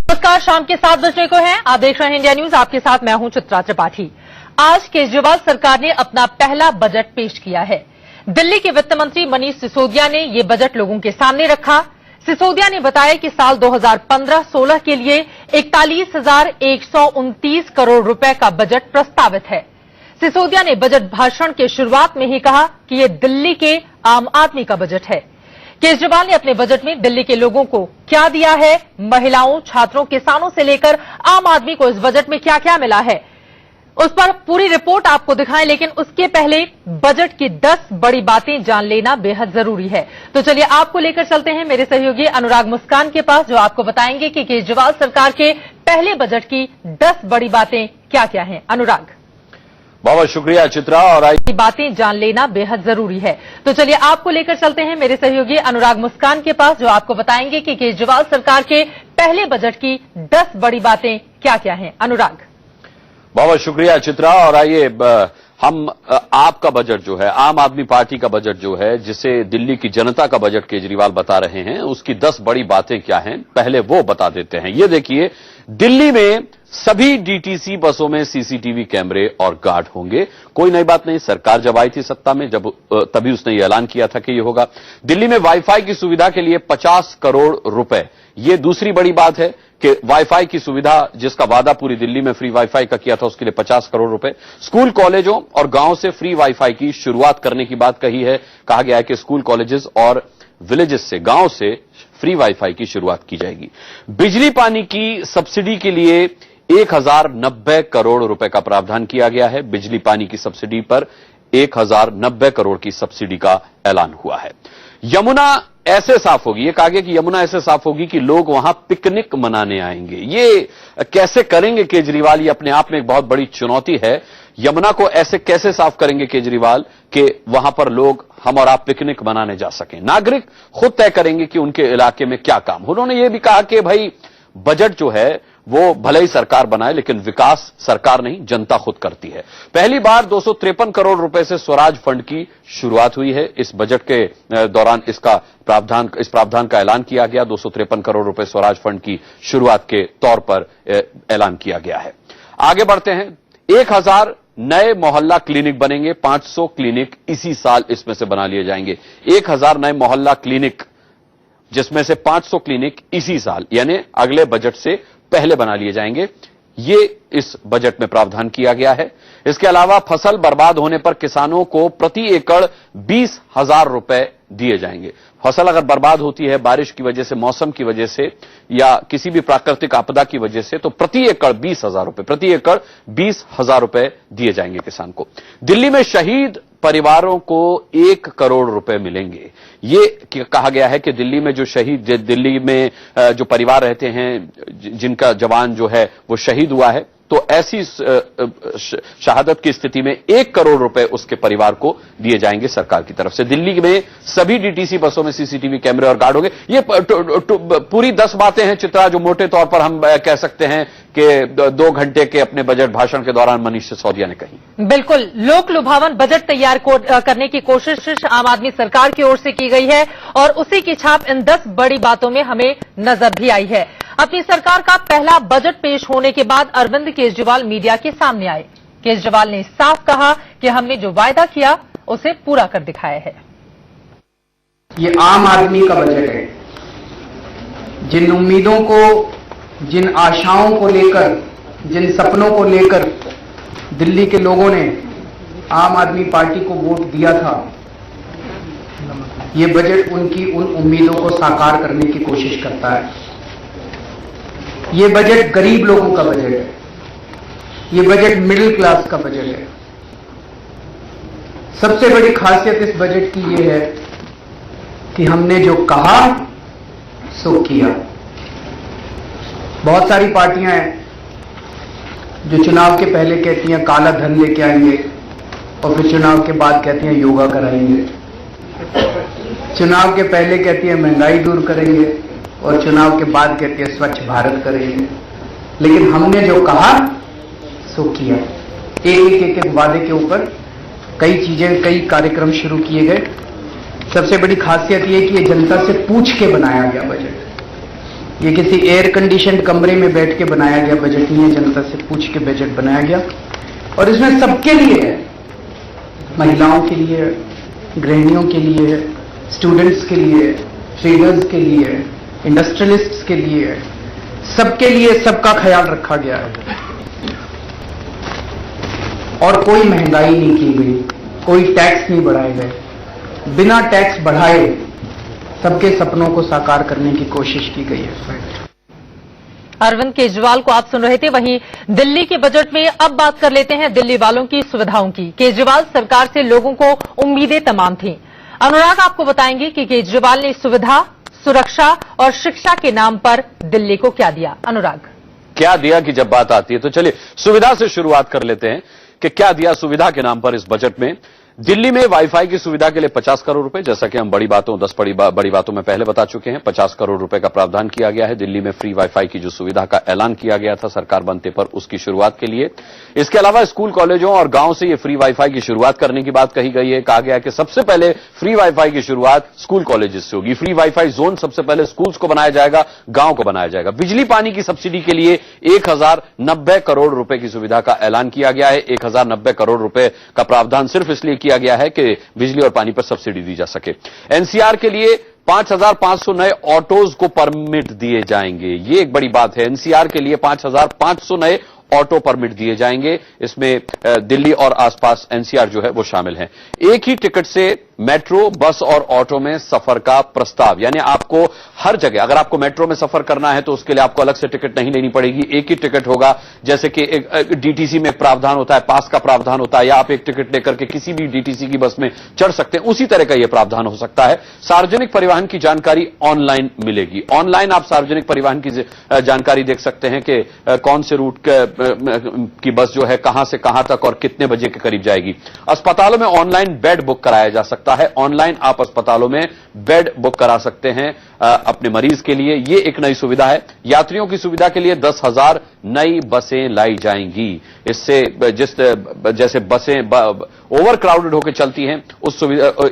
नमस्कार, शाम के 7 बजने को है। आप देख रहे हैं इंडिया न्यूज। आपके साथ मैं हूं चित्रा त्रिपाठी। आज केजरीवाल सरकार ने अपना पहला बजट पेश किया है। दिल्ली के वित्त मंत्री मनीष सिसोदिया ने यह बजट लोगों के सामने रखा। सिसोदिया ने बताया कि साल 2015-16 के लिए 41,129 करोड़ रुपए का बजट प्रस्तावित है। सिसोदिया ने बजट भाषण के शुरुआत में ही कहा कि यह दिल्ली के आम आदमी का बजट है। केजरीवाल ने अपने बजट में दिल्ली के लोगों को क्या दिया है, महिलाओं, छात्रों, किसानों से लेकर आम आदमी को इस बजट में क्या क्या मिला है, उस पर पूरी रिपोर्ट आपको दिखाएं। लेकिन उसके पहले बजट की 10 बड़ी बातें जान लेना बेहद जरूरी है। तो चलिए आपको लेकर चलते हैं मेरे सहयोगी अनुराग मुस्कान के पास, जो आपको बताएंगे कि केजरीवाल सरकार के पहले बजट की 10 बड़ी बातें क्या क्या हैं। अनुराग, बहुत शुक्रिया चित्रा। और बातें जान लेना बेहद जरूरी है। तो चलिए आपको लेकर चलते हैं मेरे सहयोगी अनुराग मुस्कान के पास, जो आपको बताएंगे कि केजरीवाल सरकार के पहले बजट की 10 बड़ी बातें क्या क्या हैं। अनुराग, बहुत शुक्रिया चित्रा। और आइए हम आपका बजट जो है, आम आदमी पार्टी का बजट जो है, जिसे दिल्ली की जनता का बजट केजरीवाल बता रहे हैं, उसकी 10 बड़ी बातें क्या हैं पहले वो बता देते हैं। ये देखिए, दिल्ली में सभी डीटीसी बसों में सीसीटीवी कैमरे और गार्ड होंगे। कोई नई बात नहीं, सरकार जब आई थी सत्ता में, जब तभी उसने ये ऐलान किया था कि ये होगा। दिल्ली में वाईफाई की सुविधा के लिए 50 करोड़ रुपए, ये दूसरी बड़ी बात है कि वाईफाई की सुविधा, जिसका वादा पूरी दिल्ली में फ्री वाईफाई का किया था, उसके लिए 50 करोड़ रुपए। स्कूल, कॉलेजों और गांव से फ्री वाईफाई की शुरुआत करने की बात कही है। कहा गया है कि स्कूल, कॉलेजेस और विलेजेस से, गांव से फ्री वाईफाई की शुरुआत की जाएगी। बिजली पानी की सब्सिडी के लिए 1090 करोड़ रुपए का प्रावधान किया गया है। बिजली पानी की सब्सिडी पर 1090 करोड़ की सब्सिडी का ऐलान हुआ है। यमुना ऐसे साफ होगी, ये कहा गया कि यमुना ऐसे साफ होगी कि लोग वहां पिकनिक मनाने आएंगे। ये कैसे करेंगे केजरीवाल, ये अपने आप में एक बहुत बड़ी चुनौती है। यमुना को ऐसे कैसे साफ करेंगे केजरीवाल कि वहां पर लोग, हम और आप पिकनिक मनाने जा सकें। नागरिक खुद तय करेंगे कि उनके इलाके में क्या काम। उन्होंने ये भी कहा कि भाई बजट जो है वो भले ही सरकार बनाए, लेकिन विकास सरकार नहीं, जनता खुद करती है। पहली बार 253 करोड़ रुपए से स्वराज फंड की शुरुआत हुई है। इस बजट के दौरान इस प्रावधान का ऐलान किया गया। 253 करोड़ रुपए स्वराज फंड की शुरुआत के तौर पर ऐलान किया गया है। आगे बढ़ते हैं। 1000 नए मोहल्ला क्लिनिक बनेंगे। 500 क्लिनिक इसी साल इसमें से बना लिए जाएंगे। 1000 नए मोहल्ला क्लिनिक, जिसमें से 500 क्लिनिक इसी साल, यानी अगले बजट से पहले बना लिए जाएंगे। ये इस बजट में प्रावधान किया गया है। इसके अलावा फसल बर्बाद होने पर किसानों को प्रति एकड़ 20,000 रुपए दिए जाएंगे। फसल अगर बर्बाद होती है बारिश की वजह से, मौसम की वजह से या किसी भी प्राकृतिक आपदा की वजह से, तो प्रति एकड़ 20,000 रुपए, प्रति एकड़ 20,000 रुपए दिए जाएंगे किसान को। दिल्ली में शहीद परिवारों को 1 करोड़ रुपए मिलेंगे। ये कहा गया है कि दिल्ली में जो शहीद, दिल्ली में जो परिवार रहते हैं, जिनका जवान जो है वो शहीद हुआ है, तो ऐसी शहादत की स्थिति में 1 करोड़ रुपए उसके परिवार को दिए जाएंगे सरकार की तरफ से। दिल्ली में सभी डीटीसी बसों में सीसीटीवी कैमरे और गार्ड होंगे। ये पूरी 10 बातें हैं चित्रा, जो मोटे तौर पर हम कह सकते हैं कि 2 घंटे के अपने बजट भाषण के दौरान मनीष सिसोदिया ने कही। बिल्कुल, लोक लुभावन बजट तैयार करने की कोशिश आम आदमी सरकार की ओर से की गई है और उसी की छाप इन 10 बड़ी बातों में हमें नजर भी आई है। अपनी सरकार का पहला बजट पेश होने के बाद अरविंद केजरीवाल मीडिया के सामने आए। केजरीवाल ने साफ कहा कि हमने जो वायदा किया उसे पूरा कर दिखाया है। ये आम आदमी का बजट है। जिन उम्मीदों को, जिन आशाओं को लेकर, जिन सपनों को लेकर दिल्ली के लोगों ने आम आदमी पार्टी को वोट दिया था, ये बजट उनकी उन उम्मीदों को साकार करने की कोशिश करता है। ये बजट गरीब लोगों का बजट है। ये बजट मिडिल क्लास का बजट है। सबसे बड़ी खासियत इस बजट की ये है कि हमने जो कहा सो किया। बहुत सारी पार्टियां हैं जो चुनाव के पहले कहती हैं काला धन लेके आएंगे और फिर चुनाव के बाद कहती हैं योगा कराएंगे। चुनाव के पहले कहती हैं महंगाई दूर करेंगे और चुनाव के बाद कहती है स्वच्छ भारत करेंगे। लेकिन हमने जो कहा सो किया। एक वादे के ऊपर कई चीजें, कई कार्यक्रम शुरू किए गए। सबसे बड़ी खासियत यह कि ये जनता से पूछ के बनाया गया बजट। ये किसी एयर कंडीशनड कमरे में बैठ के बनाया गया बजट नहीं है, जनता से पूछ के बजट बनाया गया और इसमें सबके लिए है, महिलाओं के लिए, गृहिणियों के लिए, स्टूडेंट्स के लिए, ट्रेडर्स के लिए, इंडस्ट्रियलिस्ट्स के लिए, सबके लिए सबका ख्याल रखा गया है और कोई महंगाई नहीं की गई, कोई टैक्स नहीं बढ़ाए गए, बिना टैक्स बढ़ाए सबके सपनों को साकार करने की कोशिश की गई है। अरविंद केजरीवाल को आप सुन रहे थे। वहीं दिल्ली के बजट में अब बात कर लेते हैं दिल्ली वालों की सुविधाओं की। केजरीवाल सरकार से लोगों को उम्मीदें तमाम थीं। अनुराग आपको बताएंगे कि केजरीवाल ने सुविधा, सुरक्षा और शिक्षा के नाम पर दिल्ली को क्या दिया। अनुराग, क्या दिया कि जब बात आती है तो चलिए सुविधा से शुरुआत कर लेते हैं कि क्या दिया सुविधा के नाम पर इस बजट में। दिल्ली में वाईफाई की सुविधा के लिए 50 करोड़ रुपए, जैसा कि हम 10 बड़ी बातों में पहले बता चुके हैं, 50 करोड़ रुपए का प्रावधान किया गया है। दिल्ली में फ्री वाईफाई की जो सुविधा का ऐलान किया गया था सरकार बनते पर, उसकी शुरुआत के लिए। इसके अलावा स्कूल, कॉलेजों और गांव से ये फ्री वाईफाई की शुरुआत करने की बात कही गई है। कहा गया है कि सबसे पहले फ्री वाईफाई की शुरुआत स्कूल कॉलेजेस से होगी। फ्री वाईफाई जोन सबसे पहले स्कूल्स को बनाया जाएगा, गांव को बनाया जाएगा। बिजली पानी की सब्सिडी के लिए 1090 करोड़ रुपए की सुविधा का ऐलान किया गया है। 1090 करोड़ रुपए का प्रावधान सिर्फ इसलिए किया गया है कि बिजली और पानी पर सब्सिडी दी जा सके। एनसीआर के लिए 5500 नए ऑटोज को परमिट दिए जाएंगे। ये एक बड़ी बात है। एनसीआर के लिए 5500 नए ऑटो परमिट दिए जाएंगे। इसमें दिल्ली और आसपास एनसीआर जो है वो शामिल है। एक ही टिकट से मेट्रो, बस और ऑटो में सफर का प्रस्ताव, यानी आपको हर जगह, अगर आपको मेट्रो में सफर करना है तो उसके लिए आपको अलग से टिकट नहीं लेनी पड़ेगी। एक ही टिकट होगा। जैसे कि एक डीटीसी में प्रावधान होता है, पास का प्रावधान होता है, या आप एक टिकट लेकर के किसी भी डीटीसी की बस में चढ़ सकते हैं, उसी तरह का यह प्रावधान हो सकता है। सार्वजनिक परिवहन की जानकारी ऑनलाइन मिलेगी। ऑनलाइन आप सार्वजनिक परिवहन की जानकारी देख सकते हैं कि कौन से रूट की बस जो है कहां से कहां तक और कितने बजे के करीब जाएगी। अस्पतालों में ऑनलाइन बेड बुक कराया जा सकता है। ऑनलाइन आप अस्पतालों में बेड बुक करा सकते हैं अपने मरीज के लिए। यह एक नई सुविधा है। यात्रियों की सुविधा के लिए 10,000 नई बसें लाई जाएंगी। इससे जैसे बसें ओवर क्राउडेड होकर चलती हैं,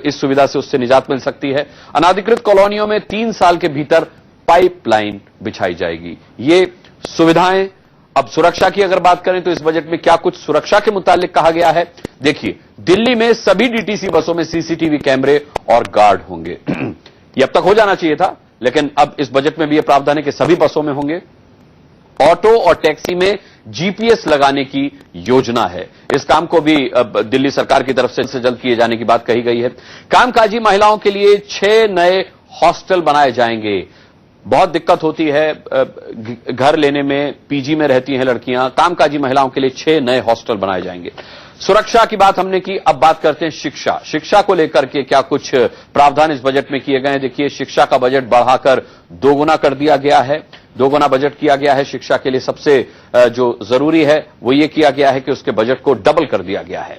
इस सुविधा से उससे निजात मिल सकती है। अनाधिकृत कॉलोनियों में 3 साल के भीतर पाइपलाइन बिछाई जाएगी। ये सुविधाएं। अब सुरक्षा की अगर बात करें तो इस बजट में क्या कुछ सुरक्षा के मुतालिक कहा गया है, देखिए। दिल्ली में सभी डीटीसी बसों में सीसीटीवी कैमरे और गार्ड होंगे। ये अब तक हो जाना चाहिए था, लेकिन अब इस बजट में भी यह प्रावधान है कि सभी बसों में होंगे। ऑटो और टैक्सी में जीपीएस लगाने की योजना है। इस काम को भी अब दिल्ली सरकार की तरफ से जल्द किए जाने की बात कही गई है। कामकाजी महिलाओं के लिए 6 नए हॉस्टल बनाए जाएंगे। बहुत दिक्कत होती है घर लेने में, पीजी में रहती हैं लड़कियां। कामकाजी महिलाओं के लिए 6 नए हॉस्टल बनाए जाएंगे। सुरक्षा की बात हमने की, अब बात करते हैं शिक्षा। शिक्षा को लेकर के क्या कुछ प्रावधान इस बजट में किए गए हैं। देखिए, शिक्षा का बजट बढ़ाकर 2 गुना कर दिया गया है। 2 गुना बजट किया गया है शिक्षा के लिए। सबसे जो जरूरी है वो ये किया गया है कि उसके बजट को डबल कर दिया गया है।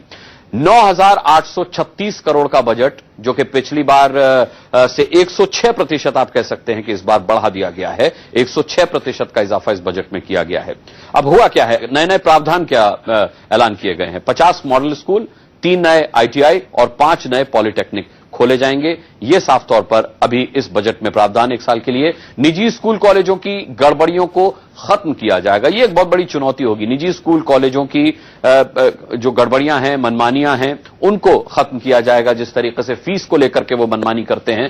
9,836 करोड़ का बजट, जो कि पिछली बार से 106% आप कह सकते हैं कि इस बार बढ़ा दिया गया है। 106% का इजाफा इस बजट में किया गया है। अब हुआ क्या है, नए नए प्रावधान क्या ऐलान किए गए हैं। 50 मॉडल स्कूल, 3 नए आईटीआई और 5 नए पॉलिटेक्निक खोले जाएंगे। ये साफ तौर पर अभी इस बजट में प्रावधान 1 साल के लिए। निजी स्कूल कॉलेजों की गड़बड़ियों को खत्म किया जाएगा। ये एक बहुत बड़ी चुनौती होगी। निजी स्कूल कॉलेजों की जो गड़बड़ियां हैं, मनमानियां हैं, उनको खत्म किया जाएगा। जिस तरीके से फीस को लेकर के वो मनमानी करते हैं,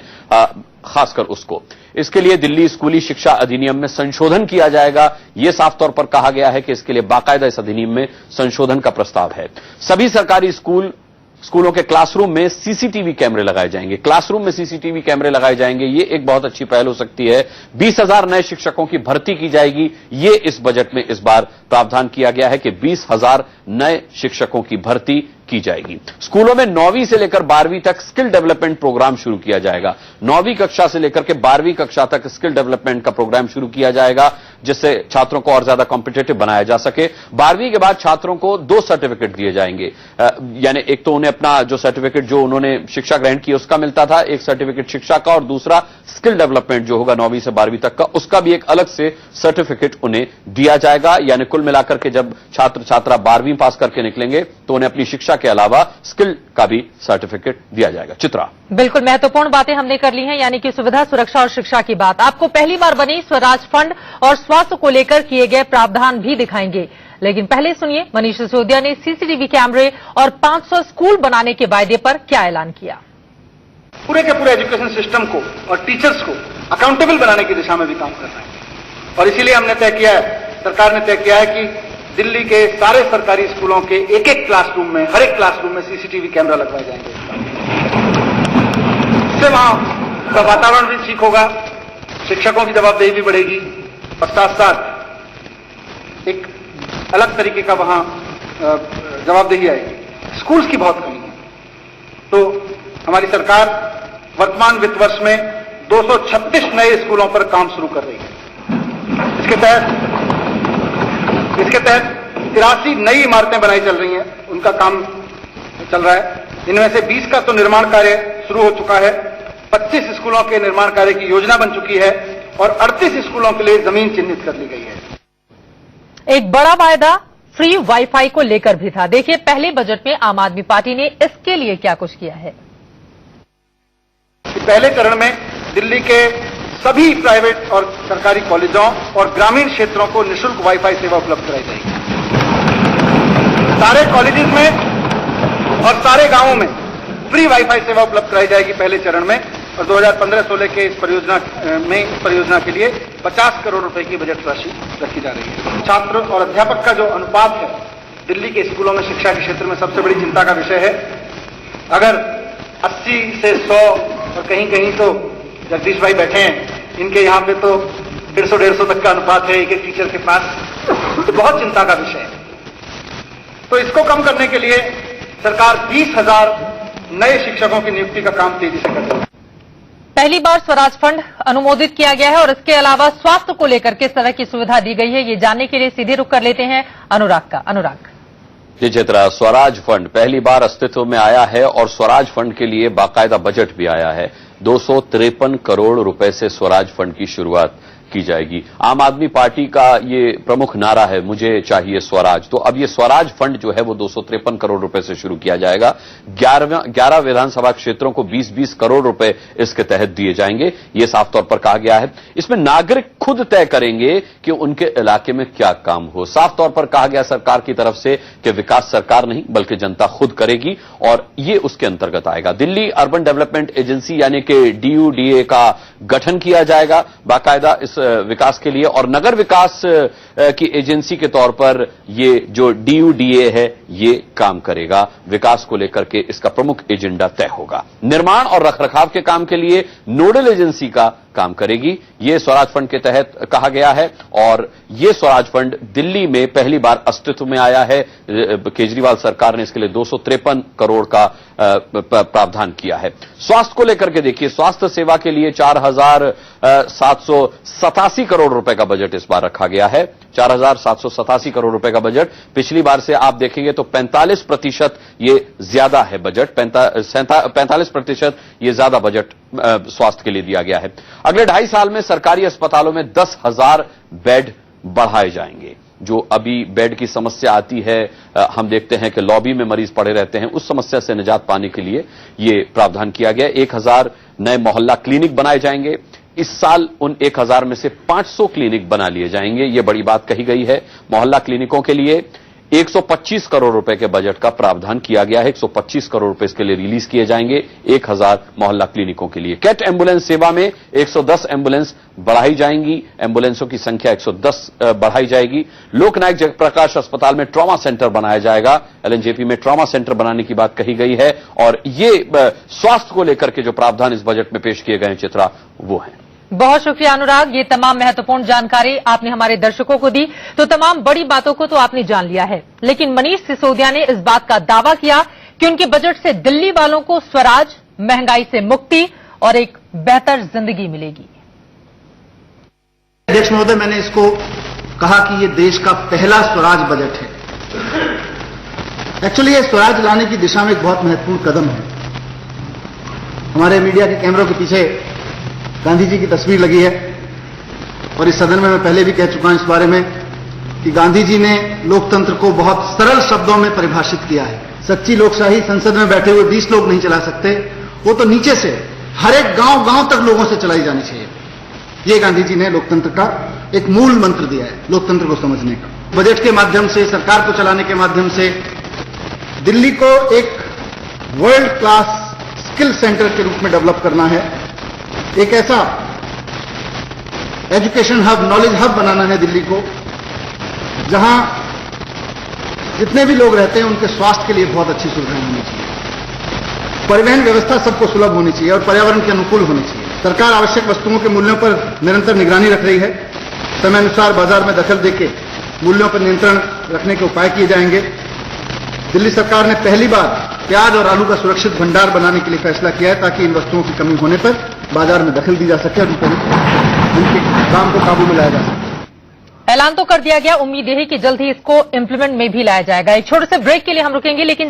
खासकर उसको। इसके लिए दिल्ली स्कूली शिक्षा अधिनियम में संशोधन किया जाएगा। यह साफ तौर पर कहा गया है कि इसके लिए बाकायदा इस अधिनियम में संशोधन का प्रस्ताव है। सभी सरकारी स्कूलों के क्लासरूम में सीसीटीवी कैमरे लगाए जाएंगे। क्लासरूम में सीसीटीवी कैमरे लगाए जाएंगे। ये एक बहुत अच्छी पहल हो सकती है। 20,000 नए शिक्षकों की भर्ती की जाएगी। ये इस बजट में इस बार प्रावधान किया गया है कि 20,000 नए शिक्षकों की भर्ती की जाएगी। स्कूलों में 9वीं से लेकर 12वीं तक स्किल डेवलपमेंट प्रोग्राम शुरू किया जाएगा। 9वीं कक्षा से लेकर के 12वीं कक्षा तक स्किल डेवलपमेंट का प्रोग्राम शुरू किया जाएगा। जिससे छात्रों को और ज्यादा कॉम्पिटिटिव बनाया जा सके। 12वीं के बाद छात्रों को 2 सर्टिफिकेट दिए जाएंगे, यानी एक तो उन्हें अपना जो सर्टिफिकेट जो उन्होंने शिक्षा ग्रहण की उसका मिलता था, एक सर्टिफिकेट शिक्षा का, और दूसरा स्किल डेवलपमेंट जो होगा 9वीं से 12वीं तक का, उसका भी एक अलग से सर्टिफिकेट उन्हें दिया जाएगा। यानी कुल मिलाकर के जब छात्र छात्रा 12वीं पास करके निकलेंगे तो उन्हें अपनी शिक्षा के अलावा स्किल का भी सर्टिफिकेट दिया जाएगा। चित्रा, बिल्कुल महत्वपूर्ण बातें हमने कर ली हैं, यानी कि सुविधा, सुरक्षा और शिक्षा की बात। आपको पहली बार बनी स्वराज फंड और स्वास्थ्य को लेकर किए गए प्रावधान भी दिखाएंगे, लेकिन पहले सुनिए मनीष सिसोदिया ने सीसीटीवी कैमरे और 500 स्कूल बनाने के वायदे पर क्या ऐलान किया। पूरे के पूरे एजुकेशन सिस्टम को और टीचर्स को अकाउंटेबल बनाने की दिशा में भी काम करना है, और इसीलिए हमने तय किया है, सरकार ने तय किया है कि दिल्ली के सारे सरकारी स्कूलों के एक एक क्लासरूम में, हर एक क्लासरूम में सीसीटीवी कैमरा लगवाए जाएंगे। इससे वहां का वातावरण भी ठीक होगा, शिक्षकों की जवाबदेही भी बढ़ेगी, और साथ साथ एक अलग तरीके का वहां जवाबदेही आएगी। स्कूल्स की बहुत कमी है, तो हमारी सरकार वर्तमान वित्त वर्ष में 236 नए स्कूलों पर काम शुरू कर रही है। इसके तहत 83 नई इमारतें बनाई चल रही हैं, उनका काम चल रहा है। इनमें से 20 का तो निर्माण कार्य शुरू हो चुका है, 25 स्कूलों के निर्माण कार्य की योजना बन चुकी है, और 38 स्कूलों के लिए जमीन चिन्हित कर ली गई है। एक बड़ा वायदा फ्री वाईफाई को लेकर भी था। देखिए पहले बजट में आम आदमी पार्टी ने इसके लिए क्या कुछ किया है। पहले चरण में दिल्ली के सभी प्राइवेट और सरकारी कॉलेजों और ग्रामीण क्षेत्रों को निःशुल्क वाईफाई सेवा उपलब्ध कराई जाएगी। सारे कॉलेजेस में और सारे गांवों में फ्री वाईफाई सेवा उपलब्ध कराई जाएगी पहले चरण में, और 2015-16 के इस परियोजना के लिए 50 करोड़ रुपए की बजट राशि रखी जा रही है। छात्र और अध्यापक का जो अनुपात है दिल्ली के स्कूलों में शिक्षा के क्षेत्र में सबसे बड़ी चिंता का विषय है। अगर 80 से 100 और कहीं कहीं तो जगदीश भाई बैठे हैं, इनके यहाँ पे तो 150 तक का अनुपात है एक एक टीचर के पास, तो बहुत चिंता का विषय है। तो इसको कम करने के लिए सरकार 20,000 नए शिक्षकों की नियुक्ति का काम तेजी से कर रही है। पहली बार स्वराज फंड अनुमोदित किया गया है, और इसके अलावा स्वास्थ्य को लेकर किस तरह की सुविधा दी गई है, ये जानने के लिए सीधे रुख कर लेते हैं अनुराग का। अनुराग जी चित्रा, स्वराज फंड पहली बार अस्तित्व में आया है और स्वराज फंड के लिए बाकायदा बजट भी आया है। 253 करोड़ रुपए से स्वराज फंड की शुरुआत की जाएगी। आम आदमी पार्टी का ये प्रमुख नारा है, मुझे चाहिए स्वराज। तो अब ये स्वराज फंड जो है वो 253 करोड़ रुपए से शुरू किया जाएगा। 11 विधानसभा क्षेत्रों को 20-20 करोड़ रुपए इसके तहत दिए जाएंगे, ये साफ तौर पर कहा गया है। इसमें नागरिक खुद तय करेंगे कि उनके इलाके में क्या काम हो। साफ तौर पर कहा गया सरकार की तरफ से कि विकास सरकार नहीं बल्कि जनता खुद करेगी, और ये उसके अंतर्गत आएगा। दिल्ली अर्बन डेवलपमेंट एजेंसी यानी कि DUDA का गठन किया जाएगा बाकायदा इस विकास के लिए, और नगर विकास की एजेंसी के तौर पर ये जो DUDA है ये काम करेगा। विकास को लेकर के इसका प्रमुख एजेंडा तय होगा। निर्माण और रखरखाव के काम के लिए नोडल एजेंसी का काम करेगी। ये स्वराज फंड के तहत कहा गया है, और ये स्वराज फंड दिल्ली में पहली बार अस्तित्व में आया है। केजरीवाल सरकार ने इसके लिए 253 करोड़ का प्रावधान किया है। स्वास्थ्य को लेकर के देखिए, स्वास्थ्य सेवा के लिए 4,787 करोड़ रुपए का बजट इस बार रखा गया है। 4,787 करोड़ रुपए का बजट। पिछली बार से आप देखेंगे तो 45% ये ज्यादा है बजट, 45% ये ज्यादा बजट स्वास्थ्य के लिए दिया गया है। अगले 2.5 साल में सरकारी अस्पतालों में 10,000 बेड बढ़ाए जाएंगे। जो अभी बेड की समस्या आती है, हम देखते हैं कि लॉबी में मरीज पड़े रहते हैं, उस समस्या से निजात पाने के लिए ये प्रावधान किया गया। 1,000 नए मोहल्ला क्लिनिक बनाए जाएंगे। इस साल उन 1,000 में से 500 क्लिनिक बना लिए जाएंगे, ये बड़ी बात कही गई है। मोहल्ला क्लिनिकों के लिए 125 करोड़ रुपए के बजट का प्रावधान किया गया है। 125 करोड़ रुपए इसके लिए रिलीज किए जाएंगे 1,000 मोहल्ला क्लिनिकों के लिए। कैट एम्बुलेंस सेवा में 110 एम्बुलेंस बढ़ाई जाएंगी, एम्बुलेंसों की संख्या 110 बढ़ाई जाएगी। लोकनायक जयप्रकाश अस्पताल में ट्रॉमा सेंटर बनाया जाएगा। LNJP में ट्रॉमा सेंटर बनाने की बात कही गई है, और ये स्वास्थ्य को लेकर के जो प्रावधान इस बजट में पेश किए गए हैं चित्रा, वो है। बहुत शुक्रिया अनुराग, ये तमाम महत्वपूर्ण जानकारी आपने हमारे दर्शकों को दी। तो तमाम बड़ी बातों को तो आपने जान लिया है, लेकिन मनीष सिसोदिया ने इस बात का दावा किया कि उनके बजट से दिल्ली वालों को स्वराज, महंगाई से मुक्ति और एक बेहतर जिंदगी मिलेगी। अध्यक्ष महोदय, मैंने इसको कहा कि ये देश का पहला स्वराज बजट है। एक्चुअली ये स्वराज लाने की दिशा में एक बहुत महत्वपूर्ण कदम है। हमारे मीडिया के कैमरों के पीछे गांधी जी की तस्वीर लगी है और इस सदन में मैं पहले भी कह चुका हूं इस बारे में कि गांधी जी ने लोकतंत्र को बहुत सरल शब्दों में परिभाषित किया है। सच्ची लोकशाही संसद में बैठे हुए 20 लोग नहीं चला सकते, वो तो नीचे से हर एक गांव तक लोगों से चलाई जानी चाहिए। ये गांधी जी ने लोकतंत्र का एक मूल मंत्र दिया है, लोकतंत्र को समझने का। बजट के माध्यम से, सरकार को चलाने के माध्यम से दिल्ली को एक वर्ल्ड क्लास स्किल सेंटर के रूप में डेवलप करना है, एक ऐसा एजुकेशन हब, नॉलेज हब बनाना है दिल्ली को, जहां जितने भी लोग रहते हैं उनके स्वास्थ्य के लिए बहुत अच्छी सुविधाएं होनी चाहिए। परिवहन व्यवस्था सबको सुलभ होनी चाहिए और पर्यावरण के अनुकूल होनी चाहिए। सरकार आवश्यक वस्तुओं के मूल्यों पर निरंतर निगरानी रख रही है। समय अनुसार बाजार में दखल देके मूल्यों पर नियंत्रण रखने के उपाय किए जाएंगे। दिल्ली सरकार ने पहली बार प्याज और आलू का सुरक्षित भंडार बनाने के लिए फैसला किया है, ताकि इन वस्तुओं की कमी होने पर बाजार में दखल दी जा सके और उनके दाम को काबू में लाया जा सके। ऐलान तो कर दिया गया, उम्मीद है कि जल्द ही इसको इंप्लीमेंट में भी लाया जाएगा। एक छोटे से ब्रेक के लिए हम रुकेंगे, लेकिन